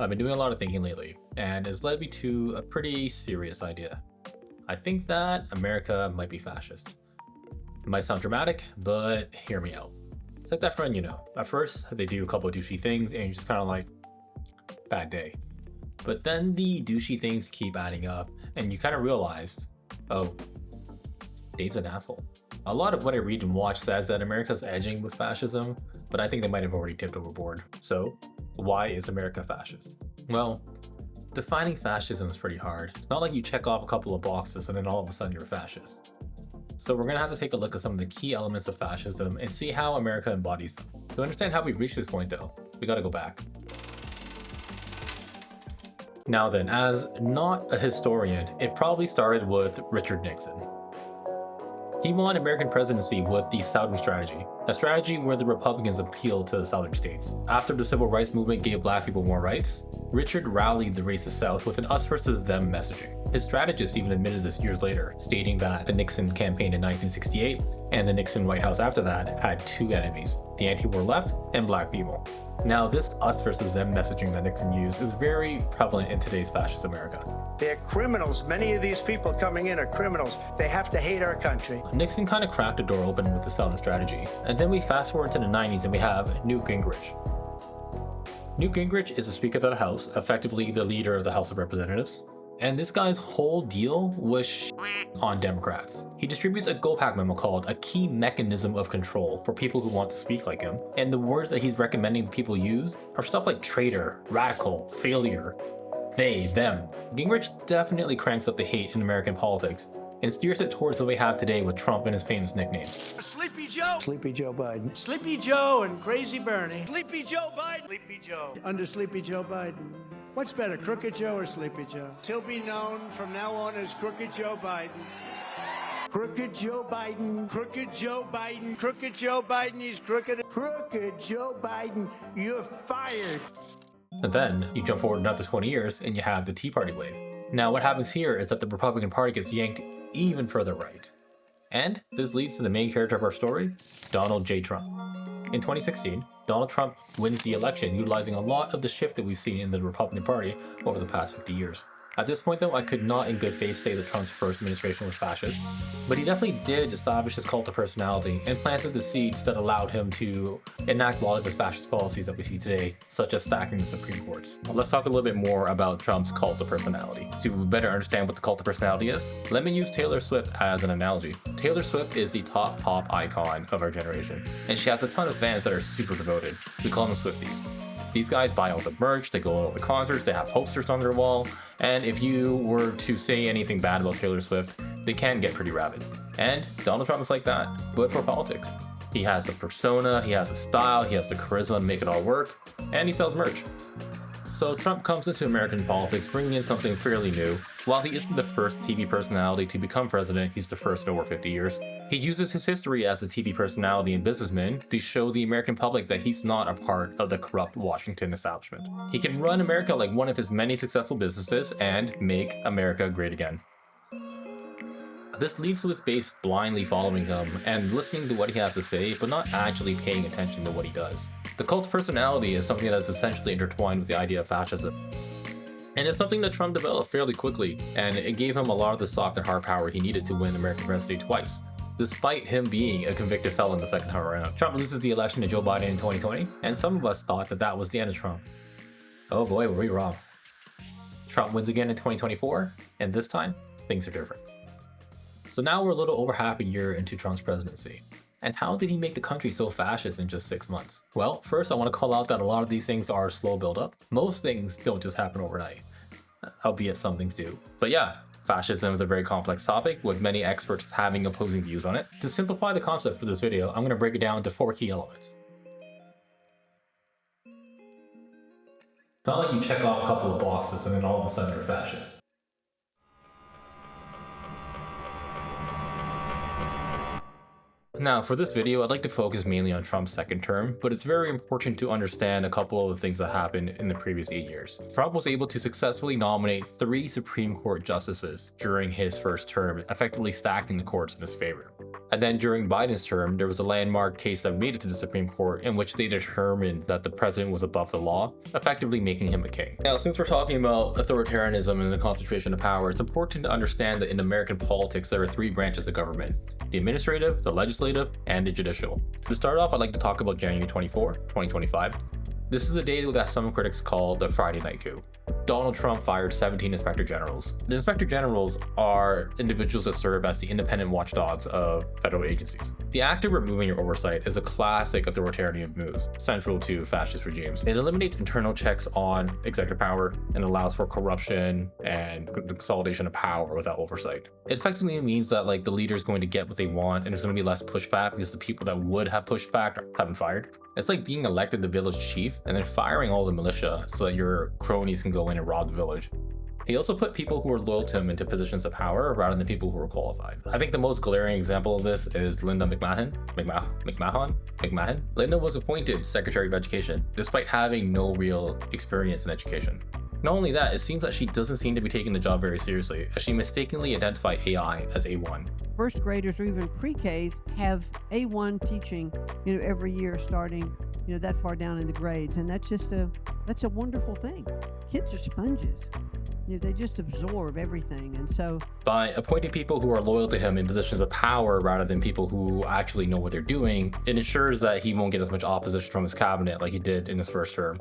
I've been doing a lot of thinking lately, and it's led me to a pretty serious idea. I think that America might be fascist. It might sound dramatic, but hear me out. It's like that friend you know. At first, they do a couple of douchey things, and you're just kind of like, bad day. But then the douchey things keep adding up, and you kind of realize, oh, Dave's an asshole. A lot of what I read and watch says that America's edging with fascism, but I think they might have already tipped overboard. So, why is America fascist? Well, defining fascism is pretty hard. It's not like you check off a couple of boxes and then all of a sudden you're a fascist. So we're gonna have to take a look at some of the key elements of fascism and see how America embodies them. To understand how we reached this point though, we gotta go back. Now then, as not a historian, it probably started with Richard Nixon. He won American presidency with the Southern Strategy, a strategy where the Republicans appealed to the Southern states. After the Civil Rights Movement gave black people more rights, Richard rallied the racist South with an us versus them messaging. His strategist even admitted this years later, stating that the Nixon campaign in 1968 and the Nixon White House after that had two enemies, the anti-war left and black people. Now, this us versus them messaging that Nixon used is very prevalent in today's fascist America. They're criminals. Many of these people coming in are criminals. They have to hate our country. Nixon kind of cracked the door open with the Southern Strategy. And then we fast forward to the 90s and we have Newt Gingrich. Newt Gingrich is the Speaker of the House, effectively the leader of the House of Representatives. And this guy's whole deal was on Democrats. He distributes a GoPack memo called A Key Mechanism of Control for people who want to speak like him. And the words that he's recommending people use are stuff like traitor, radical, failure, they, them. Gingrich definitely cranks up the hate in American politics and steers it towards what we have today with Trump and his famous nicknames. Sleepy Joe. Sleepy Joe Biden. Sleepy Joe and Crazy Bernie. Sleepy Joe Biden. Sleepy Joe. Under Sleepy Joe Biden. What's better, Crooked Joe or Sleepy Joe? He'll be known from now on as Crooked Joe Biden. Crooked Joe Biden. Crooked Joe Biden. Crooked Joe Biden. He's crooked. Crooked Joe Biden. You're fired. And then you jump forward another 20 years and you have the Tea Party wave. Now what happens here is that the Republican Party gets yanked even further right. And this leads to the main character of our story, Donald J. Trump. In 2016, Donald Trump wins the election utilizing a lot of the shift that we've seen in the Republican Party over the past 50 years. At this point though, I could not in good faith say that Trump's first administration was fascist, but he definitely did establish his cult of personality and planted the seeds that allowed him to enact a lot of his fascist policies that we see today, such as stacking the Supreme Courts. Let's talk a little bit more about Trump's cult of personality. To better understand what the cult of personality is, let me use Taylor Swift as an analogy. Taylor Swift is the top pop icon of our generation, and she has a ton of fans that are super devoted. We call them Swifties. These guys buy all the merch, they go to all the concerts, they have posters on their wall, and if you were to say anything bad about Taylor Swift, they can get pretty rabid. And Donald Trump is like that, but for politics. He has the persona, he has the style, he has the charisma to make it all work, and he sells merch. So Trump comes into American politics bringing in something fairly new. While he isn't the first TV personality to become president, he's the first in over 50 years. He uses his history as a TV personality and businessman to show the American public that he's not a part of the corrupt Washington establishment. He can run America like one of his many successful businesses and make America great again. This leads to his base blindly following him and listening to what he has to say, but not actually paying attention to what he does. The cult of personality is something that is essentially intertwined with the idea of fascism. And it's something that Trump developed fairly quickly, and it gave him a lot of the soft and hard power he needed to win the American presidency twice. Despite him being a convicted felon the second time around, Trump loses the election to Joe Biden in 2020, and some of us thought that that was the end of Trump. Oh boy, were we wrong. Trump wins again in 2024, and this time, things are different. So now we're a little over half a year into Trump's presidency. And how did he make the country so fascist in just 6 months? Well, first I want to call out that a lot of these things are slow build-up. Most things don't just happen overnight, albeit some things do. But yeah, fascism is a very complex topic with many experts having opposing views on it. To simplify the concept for this video, I'm going to break it down into 4 key elements. It's not like you check off a couple of boxes and then all of a sudden you're fascist. Now, for this video, I'd like to focus mainly on Trump's second term, but it's very important to understand a couple of the things that happened in the previous 8 years. Trump was able to successfully nominate 3 Supreme Court justices during his first term, effectively stacking the courts in his favor. And then during Biden's term, there was a landmark case that made it to the Supreme Court in which they determined that the president was above the law, effectively making him a king. Now, since we're talking about authoritarianism and the concentration of power, it's important to understand that in American politics, there are three branches of government: the administrative, the legislative, and the judicial. To start off, I'd like to talk about January 24, 2025. This is a day that some critics call the Friday night coup. Donald Trump fired 17 inspector generals. The inspector generals are individuals that serve as the independent watchdogs of federal agencies. The act of removing your oversight is a classic authoritarian move, central to fascist regimes. It eliminates internal checks on executive power and allows for corruption and the consolidation of power without oversight. It effectively means that the leader is going to get what they want, and there's going to be less pushback because the people that would have pushed back have been fired. It's like being elected the village chief and then firing all the militia so that your cronies can go in and rob the village. He also put people who were loyal to him into positions of power rather than people who were qualified. I think the most glaring example of this is Linda McMahon. Linda was appointed Secretary of Education despite having no real experience in education. Not only that, it seems that she doesn't seem to be taking the job very seriously, as she mistakenly identified AI as A1. First graders or even pre-Ks have A1 teaching, every year starting, that far down in the grades. And that's a wonderful thing. Kids are sponges. They just absorb everything. And so by appointing people who are loyal to him in positions of power rather than people who actually know what they're doing, it ensures that he won't get as much opposition from his cabinet like he did in his first term.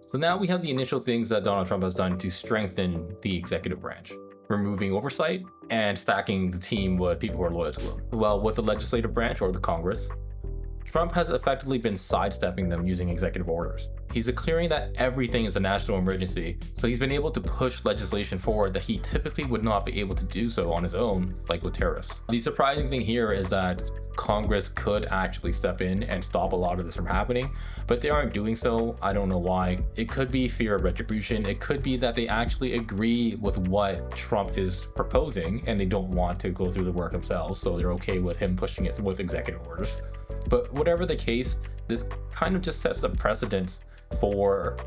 So now we have the initial things that Donald Trump has done to strengthen the executive branch: removing oversight and stacking the team with people who are loyal to him. Well, with the legislative branch or the Congress, Trump has effectively been sidestepping them using executive orders. He's declaring that everything is a national emergency, so he's been able to push legislation forward that he typically would not be able to do so on his own, like with tariffs. The surprising thing here is that Congress could actually step in and stop a lot of this from happening, but they aren't doing so. I don't know why. It could be fear of retribution. It could be that they actually agree with what Trump is proposing and they don't want to go through the work themselves, so they're okay with him pushing it with executive orders. But whatever the case, this kind of just sets a precedent for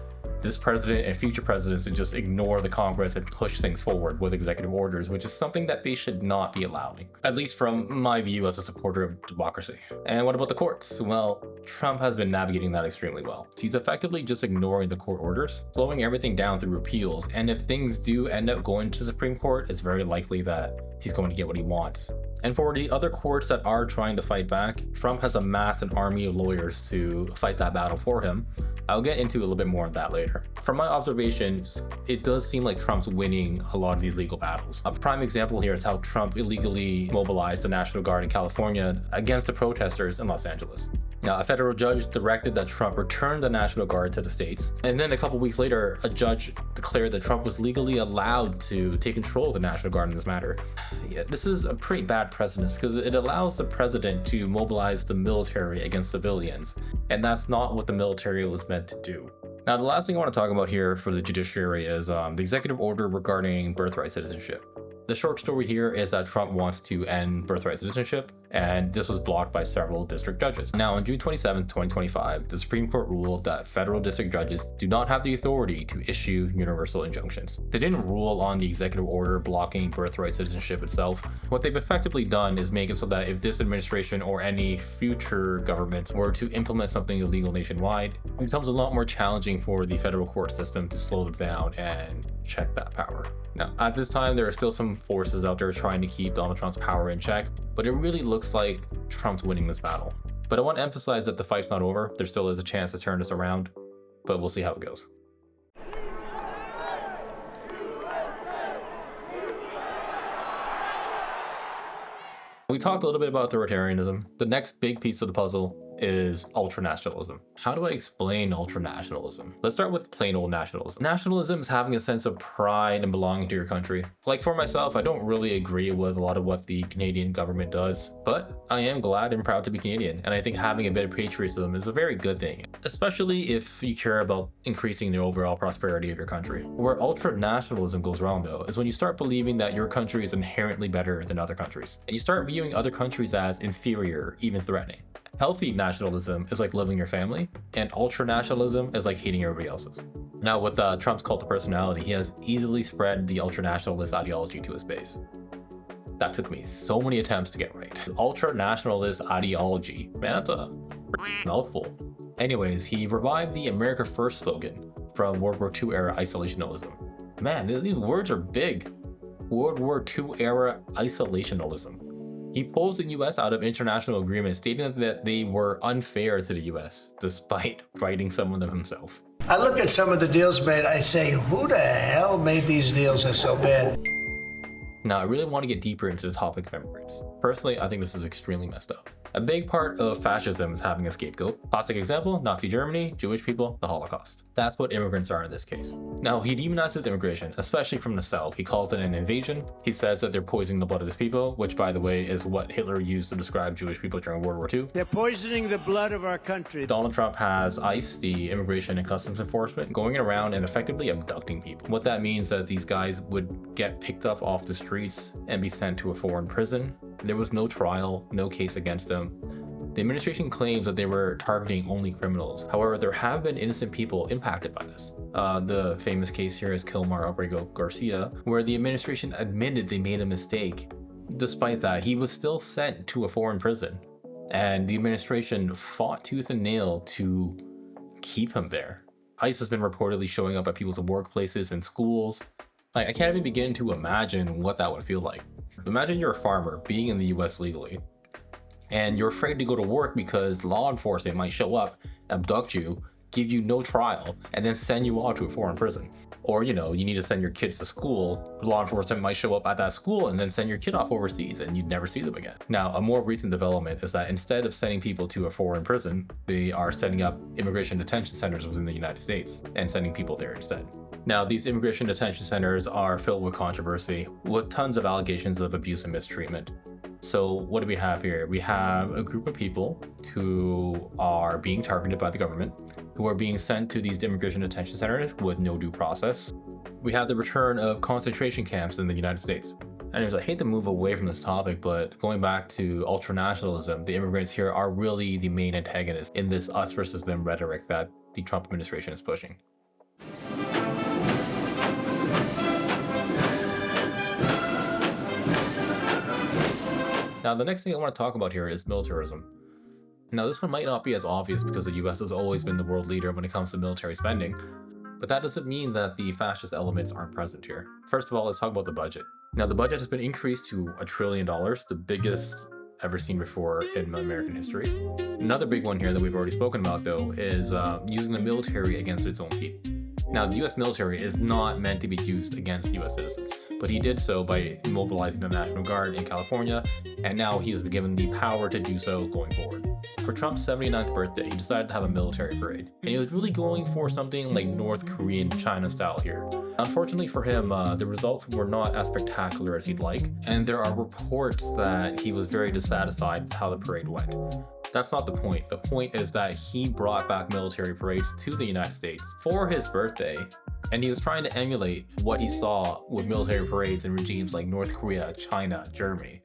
this president and future presidents to just ignore the Congress and push things forward with executive orders, which is something that they should not be allowing, at least from my view as a supporter of democracy. And what about the courts? Well, Trump has been navigating that extremely well. He's effectively just ignoring the court orders, slowing everything down through repeals, and if things do end up going to the Supreme Court, it's very likely that he's going to get what he wants. And for the other courts that are trying to fight back, Trump has amassed an army of lawyers to fight that battle for him. I'll get into a little bit more on that later. From my observations, it does seem like Trump's winning a lot of these legal battles. A prime example here is how Trump illegally mobilized the National Guard in California against the protesters in Los Angeles. Now, a federal judge directed that Trump return the National Guard to the states, and then a couple weeks later, a judge declared that Trump was legally allowed to take control of the National Guard in this matter. Yeah, this is a pretty bad precedent because it allows the president to mobilize the military against civilians, and that's not what the military was meant to do. Now, the last thing I want to talk about here for the judiciary is the executive order regarding birthright citizenship. The short story here is that Trump wants to end birthright citizenship, and this was blocked by several district judges. Now, on June 27, 2025, the Supreme Court ruled that federal district judges do not have the authority to issue universal injunctions. They didn't rule on the executive order blocking birthright citizenship itself. What they've effectively done is make it so that if this administration or any future government were to implement something illegal nationwide, it becomes a lot more challenging for the federal court system to slow them down and check that power. Now, at this time, there are still some forces out there trying to keep Donald Trump's power in check, but it really looks like Trump's winning this battle. But I want to emphasize that the fight's not over. There still is a chance to turn this around, but we'll see how it goes. We talked a little bit about authoritarianism. The next big piece of the puzzle is ultranationalism. How do I explain ultranationalism? Let's start with plain old nationalism. Nationalism is having a sense of pride and belonging to your country. Like for myself, I don't really agree with a lot of what the Canadian government does, but I am glad and proud to be Canadian, and I think having a bit of patriotism is a very good thing, especially if you care about increasing the overall prosperity of your country. Where ultranationalism goes wrong though, is when you start believing that your country is inherently better than other countries, and you start viewing other countries as inferior, even threatening. Healthy nationalism is like loving your family, and ultranationalism is like hating everybody else's. Now, with Trump's cult of personality, he has easily spread the ultranationalist ideology to his base. That took me so many attempts to get right. Ultranationalist ideology. Man, that's a mouthful. Anyways, he revived the America First slogan from World War II era isolationism. Man, these words are big. World War II era isolationism. He pulls the US out of international agreements, stating that they were unfair to the US, despite writing some of them himself. I look at some of the deals made, I say, who the hell made these deals are so bad? Now, I really want to get deeper into the topic of immigrants. Personally, I think this is extremely messed up. A big part of fascism is having a scapegoat. Classic example, Nazi Germany, Jewish people, the Holocaust. That's what immigrants are in this case. Now, he demonizes immigration, especially from the South. He calls it an invasion. He says that they're poisoning the blood of his people, which, by the way, is what Hitler used to describe Jewish people during World War II. They're poisoning the blood of our country. Donald Trump has ICE, the Immigration and Customs Enforcement, going around and effectively abducting people. What that means is these guys would get picked up off the streets and be sent to a foreign prison. There was no trial, no case against them. The administration claims that they were targeting only criminals. However, there have been innocent people impacted by this. The famous case here is Kilmar Abrego Garcia, where the administration admitted they made a mistake. Despite that, he was still sent to a foreign prison, and the administration fought tooth and nail to keep him there. ICE has been reportedly showing up at people's workplaces and schools. I can't even begin to imagine what that would feel like. Imagine you're a farmer being in the US legally, and you're afraid to go to work because law enforcement might show up, abduct you, give you no trial, and then send you off to a foreign prison. Or, you need to send your kids to school. Law enforcement might show up at that school and then send your kid off overseas and you'd never see them again. Now, a more recent development is that instead of sending people to a foreign prison, they are setting up immigration detention centers within the United States and sending people there instead. Now, these immigration detention centers are filled with controversy, with tons of allegations of abuse and mistreatment. So what do we have here? We have a group of people who are being targeted by the government, who are being sent to these immigration detention centers with no due process. We have the return of concentration camps in the United States. Anyways, I hate to move away from this topic, but going back to ultranationalism, the immigrants here are really the main antagonists in this us versus them rhetoric that the Trump administration is pushing. Now, the next thing I want to talk about here is militarism. Now, this one might not be as obvious because the US has always been the world leader when it comes to military spending, but that doesn't mean that the fascist elements aren't present here. First of all, let's talk about the budget. Now, the budget has been increased to $1 trillion, the biggest ever seen before in American history. Another big one here that we've already spoken about, though, is using the military against its own people. Now, the US military is not meant to be used against US citizens, but he did so by mobilizing the National Guard in California, and now he has been given the power to do so going forward. For Trump's 79th birthday, he decided to have a military parade, and he was really going for something like North Korean China style here. Unfortunately for him, the results were not as spectacular as he'd like, and there are reports that he was very dissatisfied with how the parade went. That's not the point. The point is that he brought back military parades to the United States for his birthday, and he was trying to emulate what he saw with military parades in regimes like North Korea, China, Germany.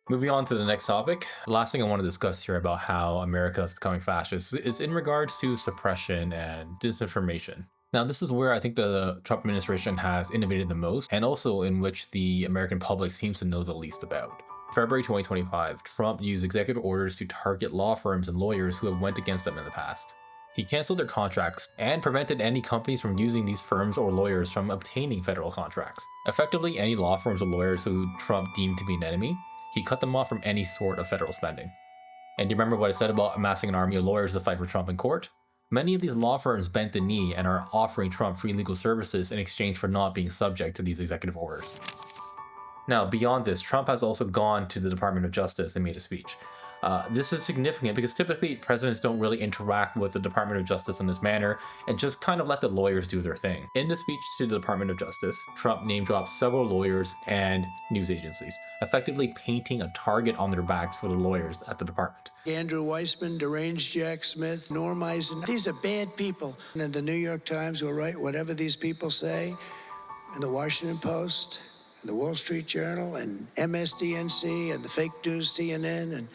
Moving on to the next topic, the last thing I want to discuss here about how America is becoming fascist is in regards to suppression and disinformation. Now, this is where I think the Trump administration has innovated the most, and also in which the American public seems to know the least about. February 2025, Trump used executive orders to target law firms and lawyers who have went against them in the past. He canceled their contracts and prevented any companies from using these firms or lawyers from obtaining federal contracts. Effectively, any law firms or lawyers who Trump deemed to be an enemy, he cut them off from any sort of federal spending. And do you remember what I said about amassing an army of lawyers to fight for Trump in court? Many of these law firms bent the knee and are offering Trump free legal services in exchange for not being subject to these executive orders. Now, beyond this, Trump has also gone to the Department of Justice and made a speech. This is significant because typically presidents don't really interact with the Department of Justice in this manner and just kind of let the lawyers do their thing. In the speech to the Department of Justice, Trump name-dropped several lawyers and news agencies, effectively painting a target on their backs for the lawyers at the department. Andrew Weissman, deranged Jack Smith, Norm Eisen. These are bad people. And the New York Times will write whatever these people say, and the Washington Post, and the Wall Street Journal, and MSDNC, and the fake news CNN, and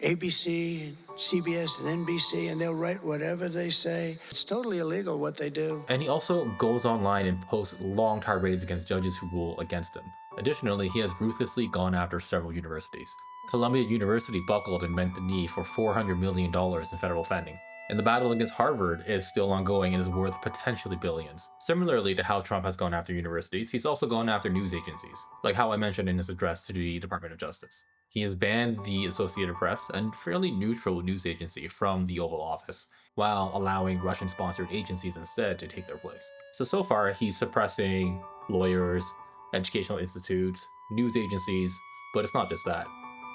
ABC, CBS, and NBC, and they'll write whatever they say. It's totally illegal what they do. And he also goes online and posts long tirades against judges who rule against him. Additionally, he has ruthlessly gone after several universities. Columbia University buckled and bent the knee for $400 million in federal funding. And the battle against Harvard is still ongoing and is worth potentially billions. Similarly to how Trump has gone after universities, he's also gone after news agencies, like how I mentioned in his address to the Department of Justice. He has banned the Associated Press, a fairly neutral news agency, from the Oval Office, while allowing Russian-sponsored agencies instead to take their place. So far, he's suppressing lawyers, educational institutes, news agencies, but it's not just that.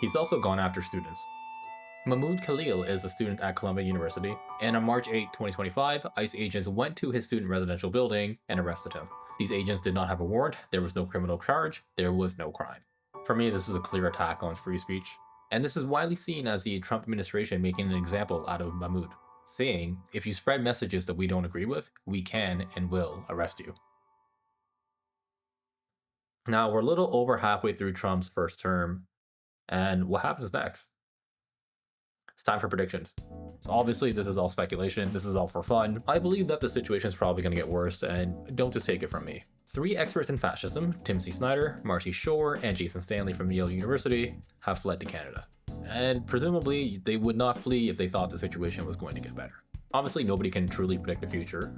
He's also gone after students. Mahmoud Khalil is a student at Columbia University, and on March 8, 2025, ICE agents went to his student residential building and arrested him. These agents did not have a warrant, there was no criminal charge, there was no crime. For me, this is a clear attack on free speech, and this is widely seen as the Trump administration making an example out of Mahmoud, saying, if you spread messages that we don't agree with, we can and will arrest you. Now, we're a little over halfway through Trump's first term, and what happens next? It's time for predictions. So obviously this is all speculation, this is all for fun. I believe that the situation is probably going to get worse, and don't just take it from me. 3 experts in fascism, Timothy Snyder, Marcy Shore, and Jason Stanley from Yale University, have fled to Canada. And presumably they would not flee if they thought the situation was going to get better. Obviously nobody can truly predict the future,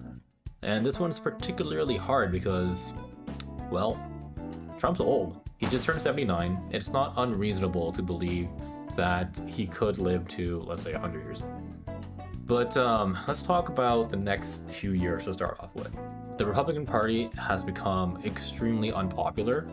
and this one's particularly hard because, well, Trump's old. He just turned 79, and it's not unreasonable to believe that he could live to, let's say, 100 years. But let's talk about the next 2 years to start off with. The Republican Party has become extremely unpopular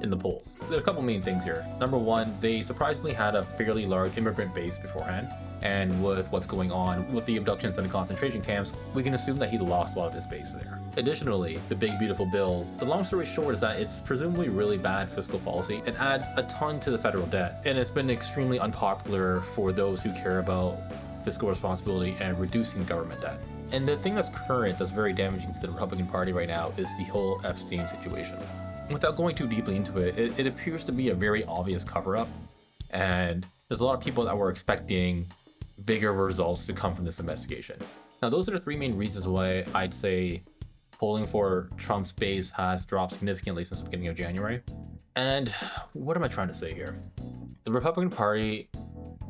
in the polls. There's a couple main things here. Number one, they surprisingly had a fairly large immigrant base beforehand, and with what's going on with the abductions and the concentration camps, we can assume that he lost a lot of his base there. Additionally, the big beautiful bill, the long story short is that it's presumably really bad fiscal policy. It adds a ton to the federal debt, and it's been extremely unpopular for those who care about fiscal responsibility and reducing government debt. And the thing that's current that's very damaging to the Republican Party right now is the whole Epstein situation. Without going too deeply into it, it appears to be a very obvious cover-up, and there's a lot of people that were expecting bigger results to come from this investigation. Now, those are the 3 main reasons why I'd say polling for Trump's base has dropped significantly since the beginning of January. And what am I trying to say here? The Republican Party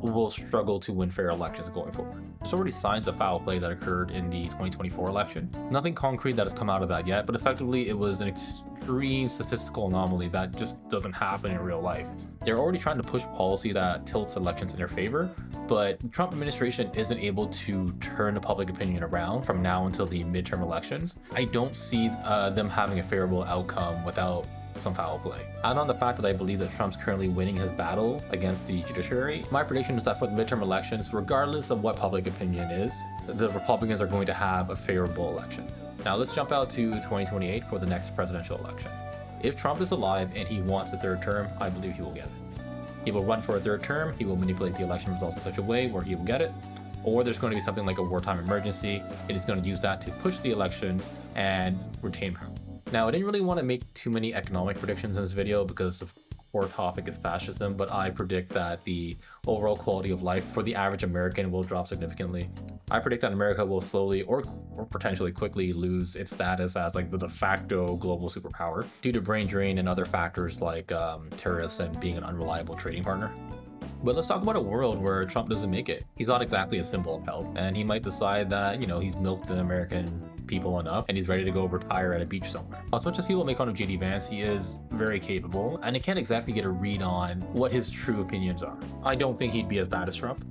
will struggle to win fair elections going forward. There's already signs of foul play that occurred in the 2024 election. Nothing concrete that has come out of that yet, but effectively it was an extreme statistical anomaly that just doesn't happen in real life. They're already trying to push policy that tilts elections in their favor, but the Trump administration isn't able to turn the public opinion around from now until the midterm elections. I don't see them having a favorable outcome without some foul play. Add on the fact that I believe that Trump's currently winning his battle against the judiciary. My prediction is that for the midterm elections, regardless of what public opinion is, the Republicans are going to have a favorable election. Now let's jump out to 2028 for the next presidential election. If Trump is alive and he wants a 3rd term, I believe he will get it. He will run for a 3rd term, he will manipulate the election results in such a way where he will get it, or there's going to be something like a wartime emergency, and he's going to use that to push the elections and retain power. Now, I didn't really want to make too many economic predictions in this video because the core topic is fascism, but I predict that the overall quality of life for the average American will drop significantly. I predict that America will slowly or potentially quickly lose its status as like the de facto global superpower due to brain drain and other factors like tariffs and being an unreliable trading partner. But let's talk about a world where Trump doesn't make it. He's not exactly a symbol of health, and he might decide that, he's milked the American people enough and he's ready to go retire at a beach somewhere. As much as people make fun of JD Vance, he is very capable, and I can't exactly get a read on what his true opinions are. I don't think he'd be as bad as Trump,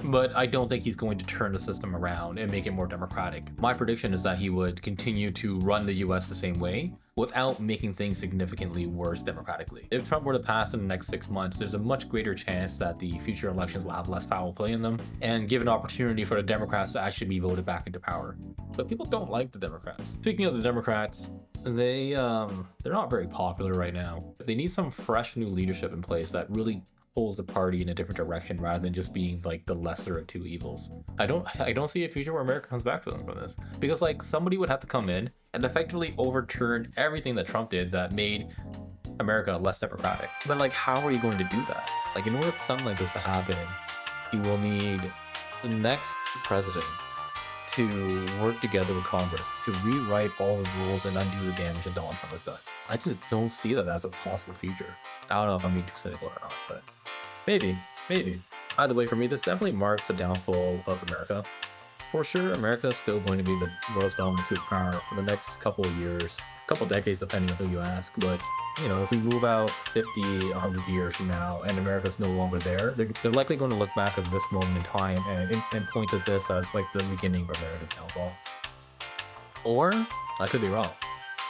but I don't think he's going to turn the system around and make it more democratic. My prediction is that he would continue to run the US the same way without making things significantly worse democratically. If Trump were to pass in the next 6 months, there's a much greater chance that the future elections will have less foul play in them and give an opportunity for the Democrats to actually be voted back into power. But people don't like the Democrats. Speaking of the Democrats, they're not very popular right now. They need some fresh new leadership in place that really pulls the party in a different direction rather than just being like the lesser of 2 evils. I don't see a future where America comes back to them from this, because like somebody would have to come in and effectively overturn everything that Trump did that made America less democratic. But like, how are you going to do that? Like, in order for something like this to happen, you will need the next president to work together with Congress to rewrite all the rules and undo the damage that Donald Trump has done. I just don't see that as a possible future. I don't know if I'm being too cynical or not, but maybe. Either way, for me, this definitely marks the downfall of America. For sure, America is still going to be the world's dominant superpower for the next couple of years, couple decades, depending on who you ask. But, you know, if we move out 50, 100 years from now and America's no longer there, they're likely going to look back at this moment in time and point to this as like the beginning of America's downfall. Or, I could be wrong.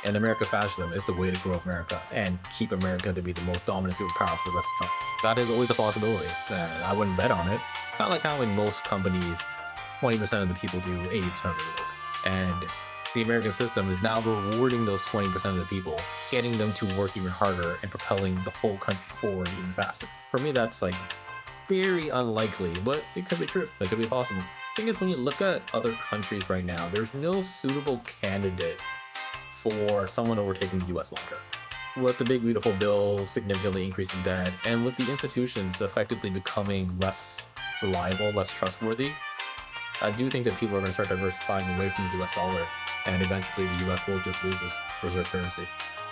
And American fascism is the way to grow America and keep America to be the most dominant superpower for the rest of time. That is always a possibility. I wouldn't bet on it. Kind of like how in most companies, 20% of the people do 80% of the work. And the American system is now rewarding those 20% of the people, getting them to work even harder and propelling the whole country forward even faster. For me, that's like very unlikely, but it could be true. It could be possible. The thing is, when you look at other countries right now, there's no suitable candidate for someone overtaking the US longer. With the big beautiful bill significantly increasing debt, and with the institutions effectively becoming less reliable, less trustworthy, I do think that people are going to start diversifying away from the US dollar, and eventually the US will just lose its reserve currency.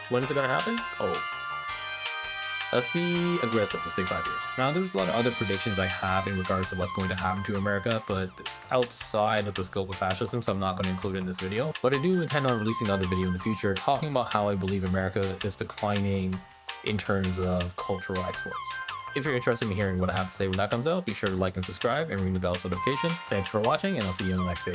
When is it going to happen? Oh, let's be aggressive. Let's say 5 years. Now, there's a lot of other predictions I have in regards to what's going to happen to America, but it's outside of the scope of fascism, so I'm not going to include it in this video. But I do intend on releasing another video in the future talking about how I believe America is declining in terms of cultural exports. If you're interested in hearing what I have to say when that comes out, be sure to like and subscribe and ring the bell notification. Thanks for watching, and I'll see you on the next page.